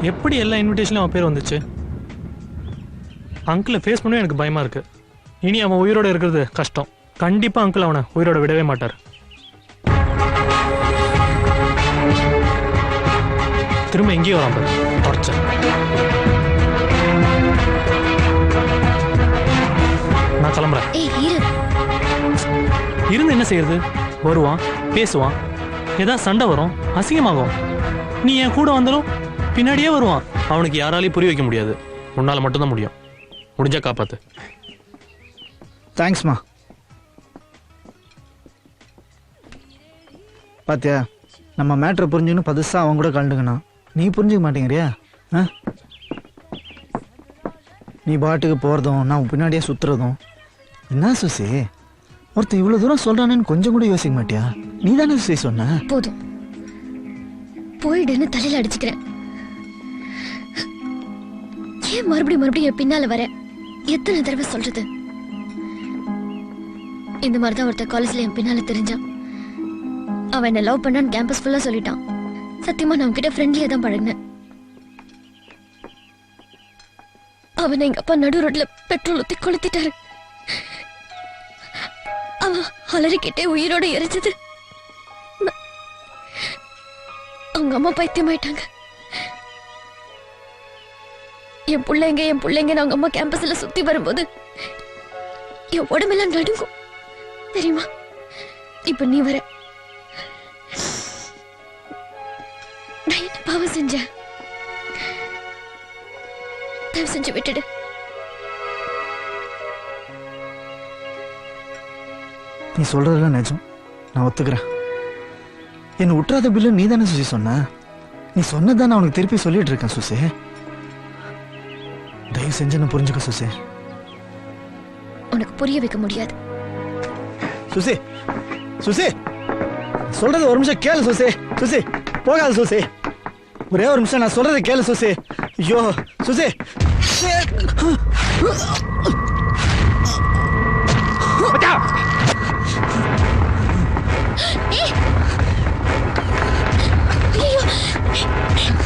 எப்படி எல்லா இன்விடேஷன்லையும் அவன் பேர் வந்துச்சு? அங்கிளை ஃபேஸ் பண்ணவே எனக்கு பயமா இருக்கு. இனி அவன் உயிரோட இருக்கிறது கஷ்டம். கண்டிப்பா அங்கிள் அவனை உயிரோட விடவே மாட்டார். திரும்ப எங்கேயோ வரான் பாரு. டார்ச்சர். நான் கிளம்புறேன். இருந்து என்ன செய்யறது? வருவான், பேசுவான், ஏதாவது சண்டை வரும், அசிங்கமாகும். நீ என் கூட வந்தாலும் பின்னாடியே வருவான். அவனுக்கு யாராலையும் புரிய வைக்க முடியாது. உன்னால மட்டும்தான் முடியும். முடிஞ்சா காப்பாத்து. தேங்க்ஸ்மா. பாத்தியா, நம்ம மேட்ரை புரிஞ்சுன்னு பதுசா அவன் கூட கலந்துக்கணும். நீ புரிஞ்சுக்க மாட்டேங்கிறியா? நீ பாட்டுக்கு போறதும் நான் பின்னாடியே சுத்துறதும். என்ன சுசி, ஒருத்தன் இவ்வளவு தூரம் சொல்றானேன்னு கொஞ்சம் கூட யோசிக்க மாட்டியா? நீ தானே சுசி சொன்ன. போதும், போயிடுன்னு தலையில அடிச்சுக்கிறேன். ஏன் மறுபடியும் என் பின்னால வர? எத்தனை தடவை சொல்றது? இந்த மாதிரிதான் ஒருத்தர் காலேஜ்ல என் பின்னால தெரிஞ்சான். அவன் என்ன லவ் பண்ணான்னு கேம்பஸ் ஃபுல்லா சொல்லிட்டான். சத்தியமா நான் கிட்ட ஃப்ரெண்ட்லியா தான் பழகினேன். அவனை எங்க அப்பா நடு ரோட்ல பெட்ரோல் ஊத்தி கொளுத்திட்டாரு. அவன் அலறிக்கிட்டே உயிரோட எரிச்சது. அவங்க அம்மா பைத்தியமாயிட்டாங்க. என் பிள்ளைங்க அவங்க அம்மா கேம்பஸ்ல சுத்தி வரும்போது என் உடம்பெல்லாம் நடுங்கும் தெரியுமா? இப்ப நீ வர. நான் என்ன பாவம் செஞ்சேன்? தயவு செஞ்சு விட்டுடு. நீ சொல்றதெல்லாம் நிஜம், நான் ஒத்துக்கிறேன். என்ன விட்டுறாத பில்லு நீ தானே சுசி சொன்ன. நீ சொன்னதான் நான் உனக்கு திருப்பி சொல்லிட்டு இருக்கேன் சுசி. தயவு செஞ்சு என்ன புரிஞ்சுக்க சுசி. உனக்கு புரிய வைக்க முடியாது. சுசி, சுசி சொல்றது ஒரு நிமிஷம் கேளு சுசி. சுசி போகாது சுசி, ஒரே ஒரு நிமிஷம் நான் சொல்றதை கேளு சுசி. ஐயோ சுசி.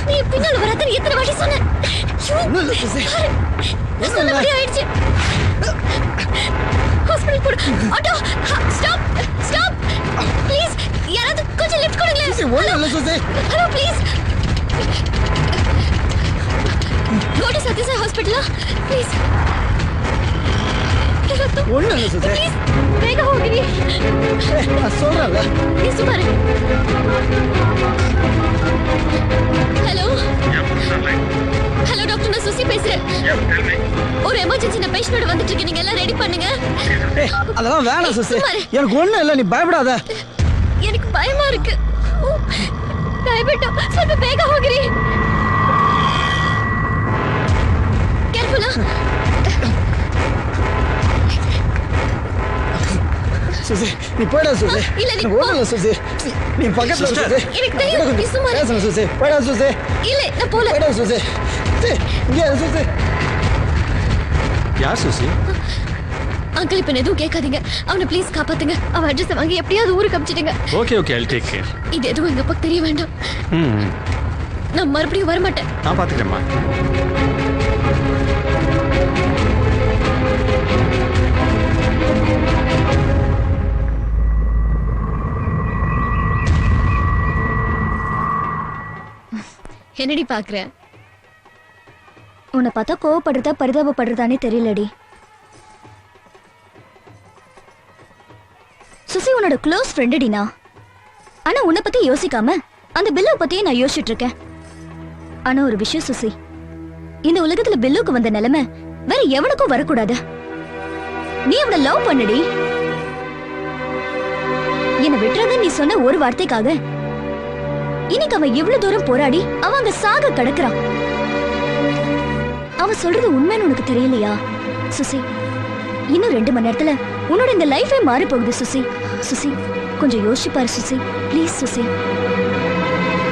நீ பின்னால வராத எத்தனை வாட்டி சொன்ன? நல்லபடியா ஆயிடுச்சு. ஹாஸ்பிடல் போடு. Auto stop stop please. யாராவது கொஞ்சம் லிஃப்ட் கொடுங்களேன். Hello please. Go to Sathya Sai hospital please. ஒண்ணு இல்ல சுசி. ப்ளீஸ் வேக ಹೋಗಿರಿ. நான் சொல்றேன்ல. நீ சுமார். ஹலோ ஹலோ டாக்டர், நான் சுசி பேசுறேன். ஒரு எமர்ஜென்சி நான் பேஷண்டோட வந்துட்டு இருக்கேன். நீங்க எல்லாம் ரெடி பண்ணுங்க. அதெல்லாம் வேணாம் சுசி, எனக்கு ஒண்ணு இல்ல, நீ பயப்படாத. எனக்கு பயமா இருக்கு. பயப்பட்டோ ಸ್ವಲ್ಪ ಬೇಗ ಹೋಗಿರಿ. ಕೇರ್ಫುಲ್. சுசி நீ போய்டா சுசி. இல்ல நீ ஓடல சுசி. நீ பக்கத்துல சுசி. எனக்கு தெரியும் நீ சும்மா பேசு சுசி. போய்டா சுசி. இல்ல நான் போல. போய்டா சுசி. இங்க சுசி. யார் சுசி? அங்கிள் இப்ப எதுவும் கேட்காதீங்க. அவனை ப்ளீஸ் காப்பாத்துங்க. அவன் அட்ரஸ் வாங்கி எப்படியாவது ஊருக்கு அனுப்பிச்சிடுங்க. Okay okay, I'll take care. இது எதுவும் எங்க அப்பாக்கு தெரிய வேண்டாம். நான் மறுபடியும் வர மாட்டேன். நான் பாத்துக்கிறேம்மா. என்னடி பாக்குற? உன்னை பார்த்தா கோவப்படுறதா பரிதாபப்படுறதானே தெரியலடி. சுசி உன்னோட க்ளோஸ் ஃப்ரெண்டுடினா. ஆனா உன்னை பத்தி யோசிக்காம அந்த பில்லை பத்தியே நான் யோசிச்சுட்டு இருக்கேன். ஆனா ஒரு விஷயம் சுசி, இந்த உலகத்துல பில்லுக்கு வந்த நிலைமை வேற எவனுக்கும் வரக்கூடாது. நீ அவனை லவ் பண்ணுடி. என்னை விட்டுறத நீ சொன்ன ஒரு வார்த்தைக்காக இன்னைக்கு அவன் இவ்வளவு தூரம் போராடி அவன் அங்க சாக கிடக்குறான். அவன் சொல்றது உண்மைன்னு உனக்கு தெரியலையா சுசி? இன்னும் 2 மணி நேரத்துல உன்னோட இந்த லைஃபே மாறி போகுது சுசி. சுசி கொஞ்சம் யோசிச்சு பாரு சுசி, ப்ளீஸ் சுசி.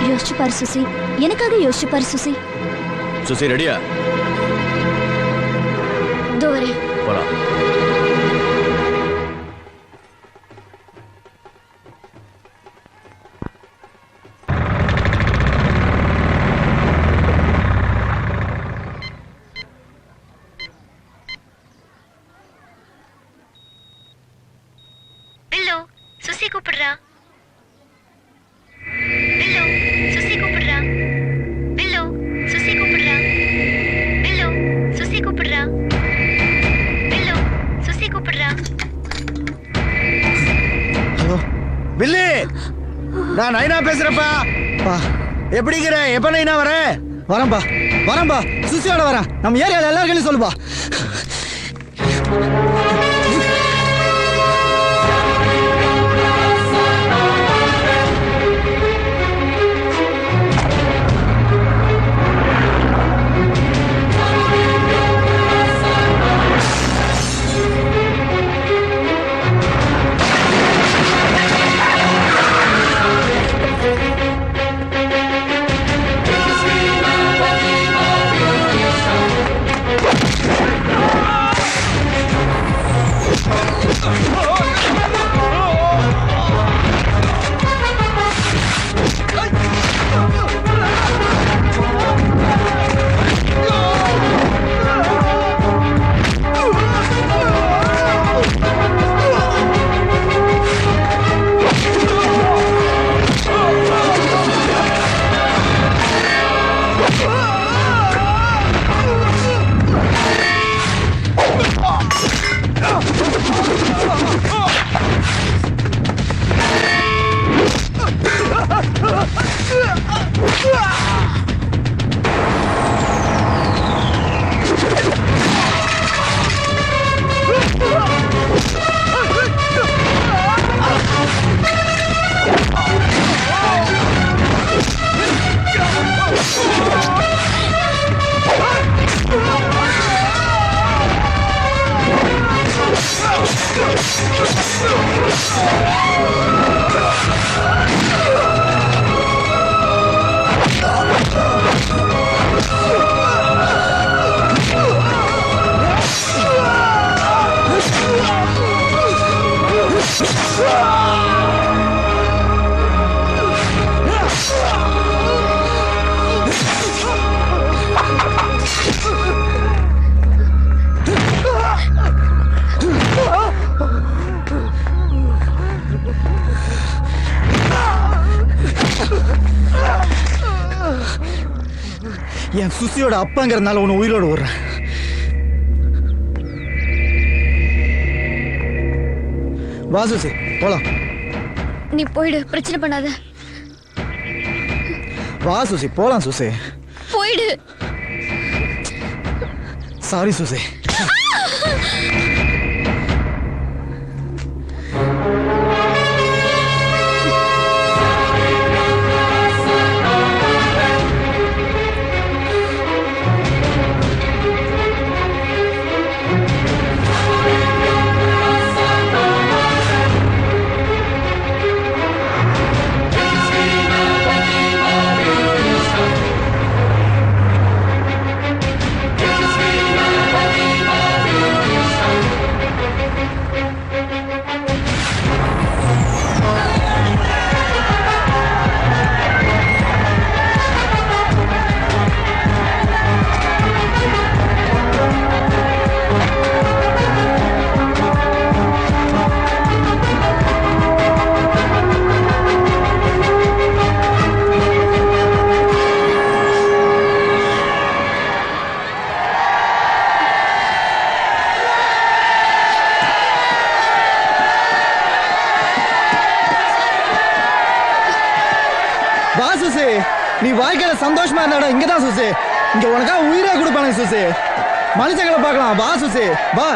யோசிச்சு பாரு சுசி, எனக்காக யோசிச்சு பாரு சுசி. சுசி ரெடியா? இதோ வரேன். போலாம். நான் நைனா பேசுறப்பா. பா எப்படிங்கிற? எப்ப நைனா வர? வரேன்பா சுசியோட வரேன். நம்ம ஏரியால எல்லாருக்கும் சொல்லுப்பா. என் சுசியோட அப்பாங்கிறதுனால உன்னை உயிரோடு விடுறேன். வா சுசி போலாம். நீ போயிடு, பிரச்சனை பண்ணாத. வா சுசி போலாம். சுசி போயிடு. சாரி சுசி. வா சுசி, நீ வாழ்க்கையில சந்தோஷமா இருந்தாடா இங்கதான் சுசி. இங்க உனக்கா உயிரே கொடுப்பானுங்க சுசி. மனுஷங்களை பார்க்கலாம். வா சுசி வா.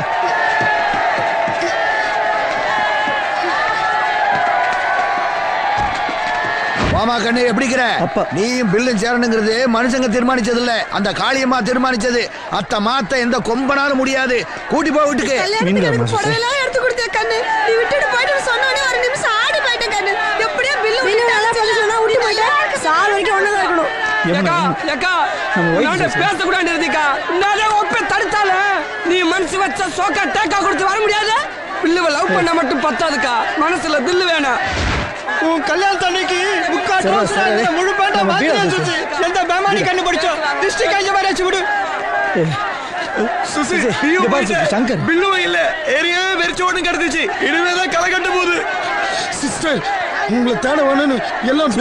மாமா கண்ணு எப்படிங்கிற? அப்பா. நீயும் பில்லும் சேரணுங்கிறது மனுஷங்க தீர்மானிச்சது இல்ல, அந்த காளியம்மா தீர்மானிச்சது. அத்த மாத்த எந்த கொம்பனாலும் முடியாது. கூட்டி போ வீட்டுக்கு. எடுத்து கொடுத்த கண்ணு, நீ விட்டுட்டு போயிட்டு சொன்னோடனே ஒரு நிமிஷம் ஆடி போயிட்டேன் கண்ணு. எப்படியா பில்லு சொன்னா விட்டு போயிட்டேன். சார் வரைக்கும் ஒண்ணுதான் இருக்கணும். பேசக்கூடாது இருந்திக்கா. ஒப்ப தடுத்தால நீ மனசு வச்ச சோக்கா டேக்கா கொடுத்து வர முடியாது. பில்லுவை லவ் பண்ண மட்டும் பத்தாதுக்கா, மனசுல தில்லு வேணாம். உன் கல்யாண தண்ணிக்கு முழு பேட்டா எந்த பேமானி கண்டுபிடிச்சோ திருஷ்டி கழிஞ்ச மாதிரி ஆச்சு விடு. சங்கர் பில்லுவும் இல்ல, ஏரியாவே வெறிச்சோடு கிடந்துச்சு. இனிமேதான் களை கட்ட போகுது. சிஸ்டர் உங்களை தேட வேணும்னு எல்லாம்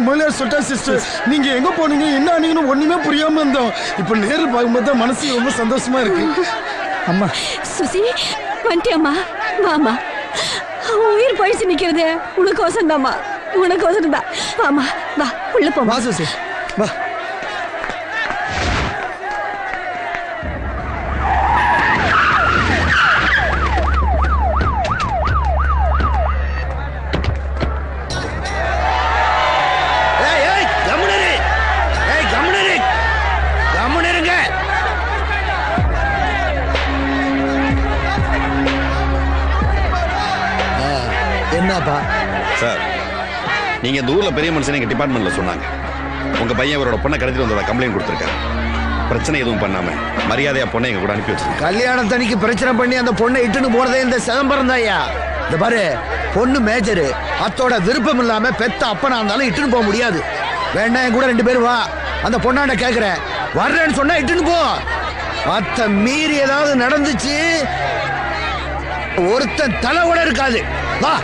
முதலியார் சொல்லிட்டா சிஸ்டர். நீங்க எங்க போனீங்க என்ன ஆனீங்கன்னு ஒண்ணுமே புரியாம இருந்தோம். இப்ப நேரில் பார்க்கும்போது தான் மனசு ரொம்ப சந்தோஷமா இருக்கு. அம்மா சுசி வந்துட்டியம்மா, வாமா. உயிர் பழிச்சு நிக்கிறது உனக்கு வசந்தாம்மா. உனக்கு ஒசரம் தான். வாமா வா உள்ள போ. வா சுசி வா. என்னப்பா சார், நீங்க இந்த ஊர்ல பெரிய மனுஷன் எங்க டிபார்ட்மெண்ட்ல சொன்னாங்க. உங்க பையன் இவரோட பொண்ணை கடத்திட்டு வந்தோட கம்ப்ளைண்ட் கொடுத்துருக்காரு. பிரச்சனை எதுவும் பண்ணாம மரியாதையா பொண்ணை எங்க கூட அனுப்பி வச்சிருக்காங்க. கல்யாணத்தனிக்கு பிரச்சனை பண்ணி அந்த பொண்ணை இட்டுன்னு போறதே இந்த சிதம்பரம் தாயா. இந்த பாரு, பொண்ணு மேஜரு, அத்தோட விருப்பம் இல்லாம பெத்த அப்பனா இருந்தாலும் இட்டுன்னு போக முடியாது. வேணா என் கூட 2 பேரும் வா. அந்த பொண்ணாண்ட கேக்குறேன், வர்றேன்னு சொன்னா இட்டுன்னு போ. அத்த மீறி ஏதாவது நடந்துச்சு, ஒருத்தன் தலை கூட இருக்காது. வா.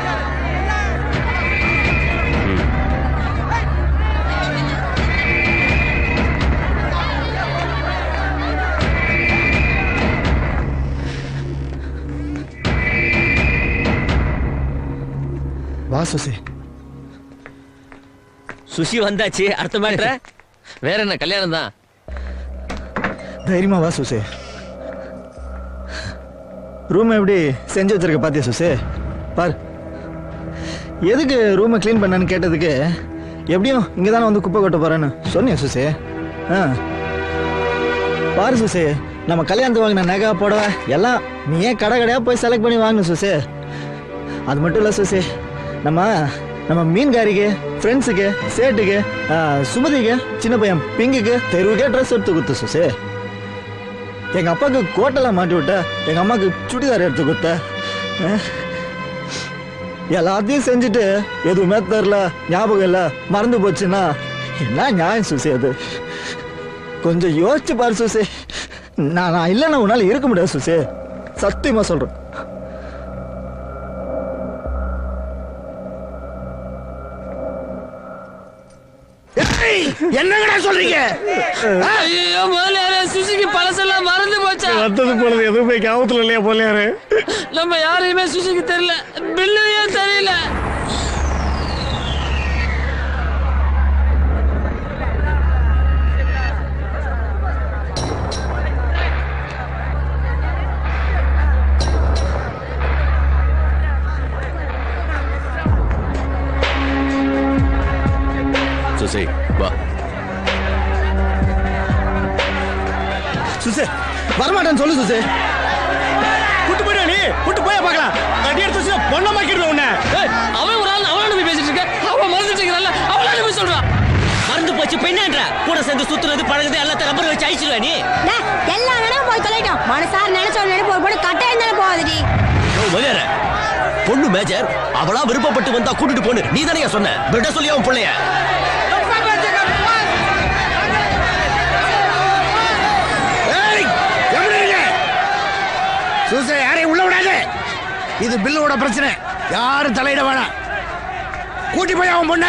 வா சுசி. சுசி வந்தாச்சு. அடுத்த மேட்ரு வேற என்ன? கல்யாணம் தான். தைரியமா வா சுசி. ரூம் எப்படி செஞ்சு வச்சிருக்க பாத்தியா சுசி? பார், எதுக்கு ரூமை க்ளீன் பண்ணான்னு கேட்டதுக்கு எப்படியும் இங்கே தானே வந்து குப்பை கொட்ட போறேன்னு சொன்னியா சுசி? பாரு சுசி, நம்ம கல்யாணத்துக்கு வாங்கின நகை புடவை எல்லாம் நீ ஏன் கடை கடையாக போய் செலக்ட் பண்ணி வாங்கணும் சுசி. அது மட்டும் இல்லை சுசி, நம்ம மீன்காரிக்கு, ஃப்ரெண்ட்ஸுக்கு, சேட்டுக்கு, சுமதிக்கு, சின்ன பையன் பிங்குக்கு, தெருவுக்கே ட்ரெஸ் எடுத்து கொடுத்த சுசி. எங்கள் அப்பாவுக்கு கோட்டெல்லாம் மாட்டி விட்ட, எங்கள் அம்மாவுக்கு சுடிதார் எடுத்து கொடுத்த, எல்லாத்தையும் செஞ்சுட்டு எதுவுமே தெரில, ஞாபகம் இல்லை, மறந்து போச்சுன்னா என்ன நியாயம் சுசி? அது கொஞ்சம் யோசிச்சு பாரு சுசி. நான் இல்லைன்னா உன்னால் இருக்க முடியாது சுசி, சத்தியமா சொல்கிறேன். என்னங்கடா சொல்றீங்க? ஐயோ முதலியாரே, சுசிக்கு பழசெல்லாம் மறந்து போச்சா? வந்தது போனது எதுவுமே ஞாபகத்துல இல்லையா போலியாரு? நம்ம யாரையுமே சுசிக்கு தெரியல, பில்லையும் தெரியல. சுசி வா. சுசி வரமாட்டேன்னு சொல்லு சுசி. கூட்டு போயிடுவா நீ, கூட்டு போய் பார்க்கலாம். கட்டியர் சுசி பொண்ணை மாக்கிடுவேன் உன்னை. அவன் ஒரு ஆள் அவளோட போய் பேசிட்டு இருக்க, அவன் மறந்துட்டு இருக்கிறாள், அவளோட போய் சொல்றான். மறந்து போச்சு பெண்ணான்ற கூட சேர்ந்து சுத்துறது பழகுது எல்லாத்தையும் ரப்பர் வச்சு அழிச்சிருவா நீ. எல்லா நினைவும் போய் தொலைட்டோம். மனசார நினைச்ச நினைப்பு ஒரு பொண்ணு கட்டாயம் தானே போகாதடி. முதலியார பொண்ணு மேஜர், அவளா விருப்பப்பட்டு வந்தா கூட்டிட்டு போன்னு நீ தானே சொன்ன. விட சொல்லி அவன் பிள்ளைய சூசை யாரையும் உள்ள விடாது. இது பில்லுவோட பிரச்சனை, யாரும் தலையிட வேணாம். கூட்டி போய் அவன் பொண்ண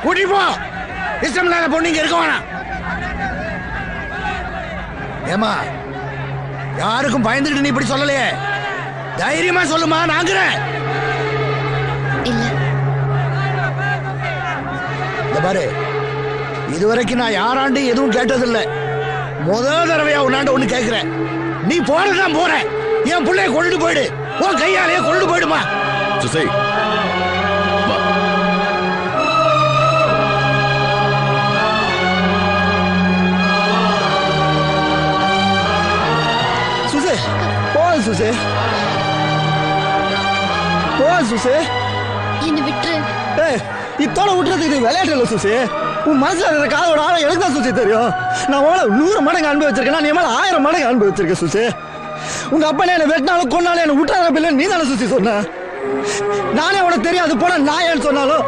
கூட்டி போ. இஷ்டம் இல்லாத பொண்ணு இங்க இருக்க வேணாம். ஏமா, யாருக்கும் பயந்துட்டு நீ இப்படி சொல்லலையே, தைரியமா சொல்லுமா. நாங்கிறேன். இந்த பாரு, இதுவரைக்கும் நான் யாராண்டு எதுவும் கேட்டதில்லை. முதல் தடவையா உன்னாண்ட ஒண்ணு கேட்கிறேன். நீ போறதுதான் போற, என் பிள்ளைய கொண்டு போயிடு. உன் கையாலேயே கொண்டு போயிடுமா. சுசி வா. சுசி போது சுசி, போது சுசி. என்ன விட்டுரு. ஏய், இத்தோட விட்டுறது இது விளையாட்டு இல்லை சுசி. உன் மனசுல இருக்கிற காதோட ஆழம் எனக்கு தான் சுசி தெரியும். நான் உங்களை 100 மடங்கு அனுபவிச்சிருக்கேன், நீ மேல 1000 மடங்கு அனுபவிச்சிருக்கேன் சுசி. உங்க அப்பா என்ன வெட்டினாலும் கொன்னாலும் என்ன விட்டுறாத பிள்ளை நீ தானே சுசி சொன்ன. நானே உனக்கு தெரியாது போன நான் ஏன்னு சொன்னாலும்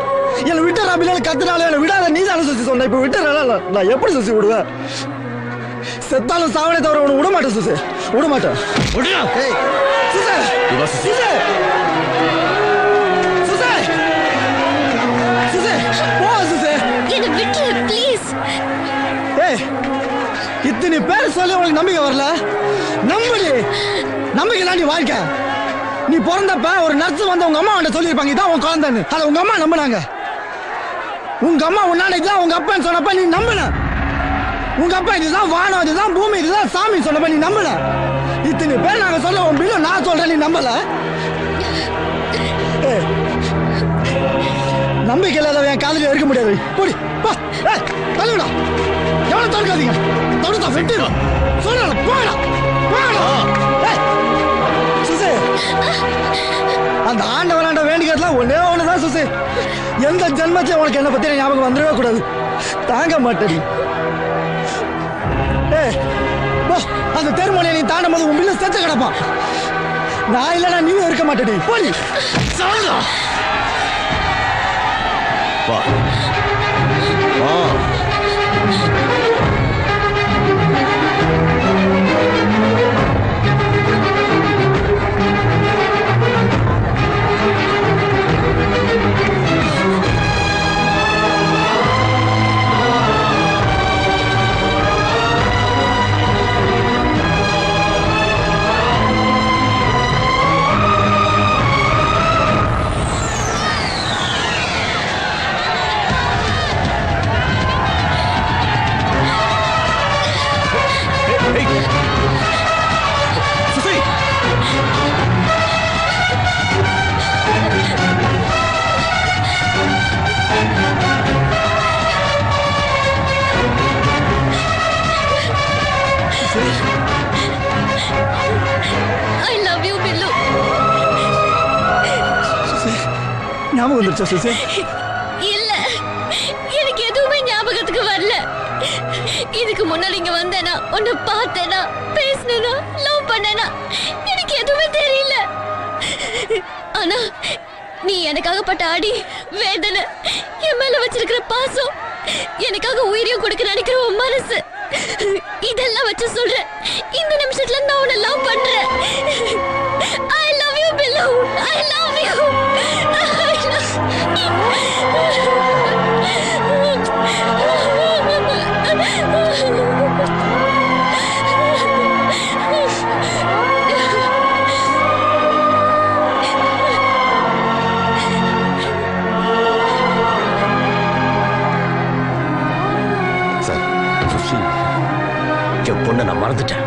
என்னை விட்டுறா பிள்ளைன்னு கத்துனாலும் என்னை விடாத நீ தானே சுசி சொன்ன. இப்ப விட்டுறல நான் எப்படி சுசி விடுவேன்? செத்தாலும் சாவனே தவிர உனக்கு விட மாட்டேன் சுசி, விட மாட்டேன். ஏய் சுசி, சுசி, சுசி, சுசி, போ சுசி. என்ன விட்டுரு ப்ளீஸ். ஏய், இத்தனை பேர் சொல்லி உனக்கு நம்பிக்கை வரல? நம்புடி, நம்பிக்கை தான் நீ வாழ்க்கை. நீ பிறந்தப்ப ஒரு நர்ஸ் வந்து உங்க அம்மா அவன்கிட்ட சொல்லியிருப்பாங்க இதான் உன் குழந்தைன்னு. அதை உங்க அம்மா நம்பினாங்க. உங்க அம்மா உன்னால இதுதான் உங்க அப்பான்னு சொன்னப்ப நீ நம்பல. உங்க அப்பா இதுதான் வானம், இதுதான் பூமி, இதுதான் சாமி சொன்னப்ப நீ நம்பல. இத்தனை பேர் நாங்க சொல்ல உன் பில்லு நான் சொல்றேன், நீ நம்பல. நம்பிக்கை இல்லாத என் காதலில் இருக்க முடியாது. போடி பா, தள்ளுடா. எவ்வளவு தடுக்காதீங்க, தடுத்தா வெட்டிடும். சொல்றேன், போடா போடா. சுசே, அந்த ஆண்டவராண்ட வேண்டிக்கிறதுலாம் ஒன்னே ஒண்ணுதான் சுசே. எந்த ஜென்மத்திலும் உனக்கு என்ன பத்தி ஞாபகம் வந்துடவே கூடாது. தாங்க மாட்டேன். அந்த தெருமொழியை நீ தாண்டும் போது உன் பிள்ளை செத்து கிடப்பான். நான் இல்லைன்னா நீயும் இருக்க மாட்டேடி. போடி சாவுடா. வா வா. ஞாபகம் வந்துருச்சா சுசே? இல்ல, எனக்கு எதுவுமே ஞாபகத்துக்கு வரல. இதுக்கு முன்னாடி இங்க வந்தேனா, உன்னை பார்த்தேனா, பேசினேனா, லவ் பண்ணேனா, எனக்கு எதுவுமே தெரியல. ஆனா நீ எனக்காக பட்ட அடி, வேதனை, என் மேல வச்சிருக்கிற பாசம், எனக்காக உயிரையும் கொடுக்க நினைக்கிற உன் மனசு, இதெல்லாம் வச்சு சொல்றேன், இந்த நிமிஷத்துல நான் உன்னை லவ் பண்றேன். I love you, Billu. I love you. Sir, Sushi, என் பொண்ணை நான் மறந்துட்டேன்.